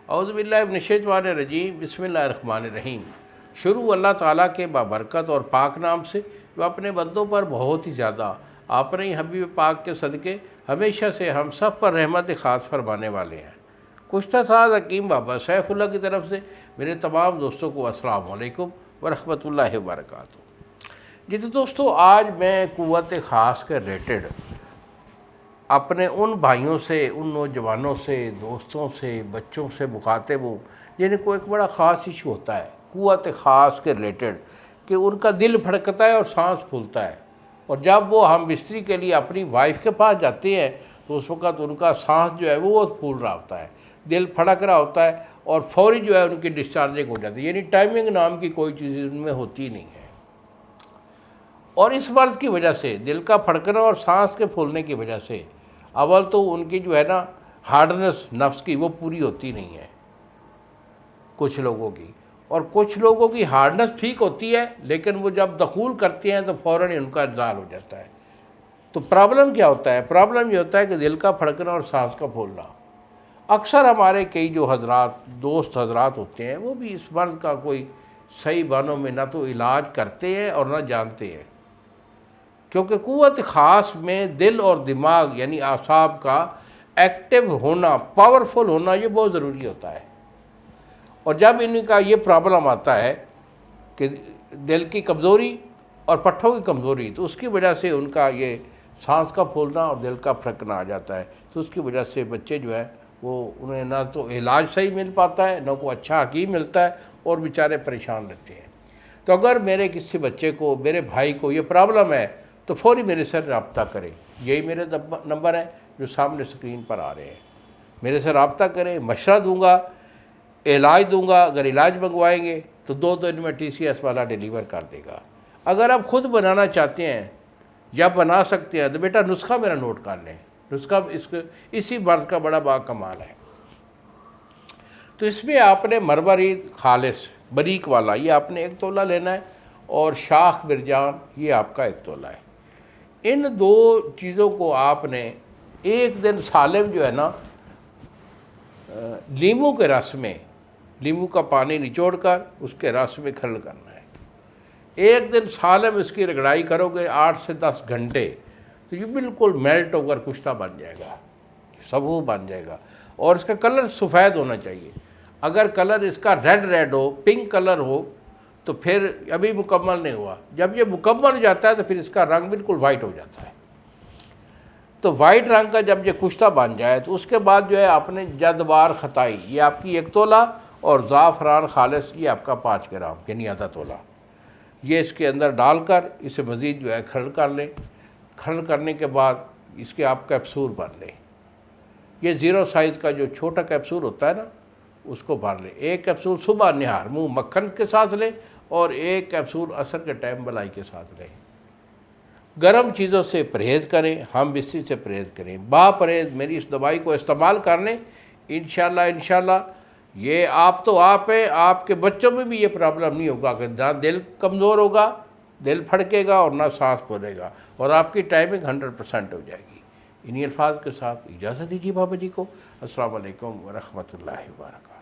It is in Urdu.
اعوذ باللہ من الشیطان الرجیم، بسم اللہ الرحمن الرحیم۔ شروع اللہ تعالیٰ کے بابرکت اور پاک نام سے جو اپنے بندوں پر بہت ہی زیادہ اپنے ہی حبیب پاک کے صدقے ہمیشہ سے ہم سب پر رحمت خاص فرمانے والے ہیں۔ کشتہ ساز حکیم بابا سیف اللہ کی طرف سے میرے تمام دوستوں کو السلام علیکم ورحمۃ اللہ وبرکاتہ۔ جی تو دوستو، آج میں قوت خاص کے ریلیٹڈ اپنے ان بھائیوں سے، ان نوجوانوں سے، دوستوں سے، بچوں سے مخاطب ہوں جن کو ایک بڑا خاص ایشو ہوتا ہے قوت خاص کے ریلیٹڈ، کہ ان کا دل پھڑکتا ہے اور سانس پھولتا ہے، اور جب وہ ہم بستری کے لیے اپنی وائف کے پاس جاتے ہیں تو اس وقت ان کا سانس جو ہے وہ پھول رہا ہوتا ہے، دل پھڑک رہا ہوتا ہے، اور فوری جو ہے ان کی ڈسچارجنگ ہو جاتی ہے، یعنی ٹائمنگ نام کی کوئی چیز ان میں ہوتی نہیں ہے۔ اور اس مرض کی وجہ سے، دل کا پھڑکنا اور سانس کے پھولنے کی وجہ سے، اول تو ان کی جو ہے نا ہارڈنس نفس کی وہ پوری ہوتی نہیں ہے کچھ لوگوں کی، اور کچھ لوگوں کی ہارڈنس ٹھیک ہوتی ہے لیکن وہ جب دخول کرتے ہیں تو فوراً ان کا انزال ہو جاتا ہے۔ تو پرابلم کیا ہوتا ہے؟ پرابلم یہ ہوتا ہے کہ دل کا پھڑکنا اور سانس کا پھولنا۔ اکثر ہمارے کئی جو حضرات، دوست حضرات ہوتے ہیں، وہ بھی اس مرض کا کوئی صحیح معنوں میں نہ تو علاج کرتے ہیں اور نہ جانتے ہیں، کیونکہ قوت خاص میں دل اور دماغ یعنی اعصاب کا ایکٹیو ہونا، پاورفل ہونا، یہ بہت ضروری ہوتا ہے۔ اور جب ان کا یہ پرابلم آتا ہے کہ دل کی کمزوری اور پٹھوں کی کمزوری، تو اس کی وجہ سے ان کا یہ سانس کا پھولنا اور دل کا پھڑکنا آ جاتا ہے، تو اس کی وجہ سے بچے جو ہے وہ انہیں نہ تو علاج صحیح مل پاتا ہے، نہ کوئی اچھا حکیم ملتا ہے، اور بیچارے پریشان رہتے ہیں۔ تو اگر میرے کسی بچے کو، میرے بھائی کو یہ پرابلم ہے تو فوری میرے سے رابطہ کریں۔ یہی میرے نمبر ہیں جو سامنے اسکرین پر آ رہے ہیں، میرے سے رابطہ کریں، مشورہ دوں گا، علاج دوں گا۔ اگر علاج منگوائیں گے تو 2 دن میں TCS والا ڈیلیور کر دے گا۔ اگر آپ خود بنانا چاہتے ہیں یا بنا سکتے ہیں تو بیٹا نسخہ میرا نوٹ کر لیں، نسخہ اسی مرض کا بڑا با کمال ہے۔ تو اس میں آپ نے مروارید خالص بریک والا یہ آپ نے 1 تولہ لینا ہے، اور شاخ مرجان یہ آپ کا 1 تولہ ہے۔ ان 2 چیزوں کو آپ نے ایک دن سالم جو ہے نا لیموں کے رس میں، لیموں کا پانی نچوڑ کر اس کے رس میں کھرل کرنا ہے۔ ایک دن سالم اس کی رگڑائی کرو گے 8 سے 10 گھنٹے، تو یہ بالکل میلٹ ہو کر کشتہ بن جائے گا، سبو بن جائے گا، اور اس کا کلر سفید ہونا چاہیے۔ اگر کلر اس کا ریڈ ہو، پنک کلر ہو، تو پھر ابھی مکمل نہیں ہوا۔ جب یہ مکمل ہو جاتا ہے تو پھر اس کا رنگ بالکل وائٹ ہو جاتا ہے۔ تو وائٹ رنگ کا جب یہ کشتہ بن جائے تو اس کے بعد جو ہے آپ نے جدوار خطائی یہ آپ کی 1 تولہ، اور زعفران خالص یہ آپ کا 5 گرام یعنی آدھا تولہ، یہ اس کے اندر ڈال کر اسے مزید جو ہے کھرل کر لیں۔ کھرل کرنے کے بعد اس کے آپ کیپسول بھر لیں۔ یہ 0 سائز کا جو چھوٹا کیپسول ہوتا ہے نا، اس کو بھر لیں۔ 1 کیپسول صبح نہار منہ مکھن کے ساتھ لیں، اور 1 کیپسول عصر کے ٹائم ملائی کے ساتھ لیں۔ گرم چیزوں سے پرہیز کریں، ہم بستری سے پرہیز کریں، با پرہیز میری اس دوائی کو استعمال کر لیں۔ انشاءاللہ یہ آپ تو آپ ہیں، آپ کے بچوں میں بھی یہ پرابلم نہیں ہوگا کہ نہ دل کمزور ہوگا، دل پھڑکے گا، اور نہ سانس پھولے گا، اور آپ کی ٹائمنگ 100% ہو جائے گی۔ انہی الفاظ کے ساتھ اجازت دیجیے بابا جی کو۔ السلام علیکم ورحمۃ اللہ وبرکاتہ۔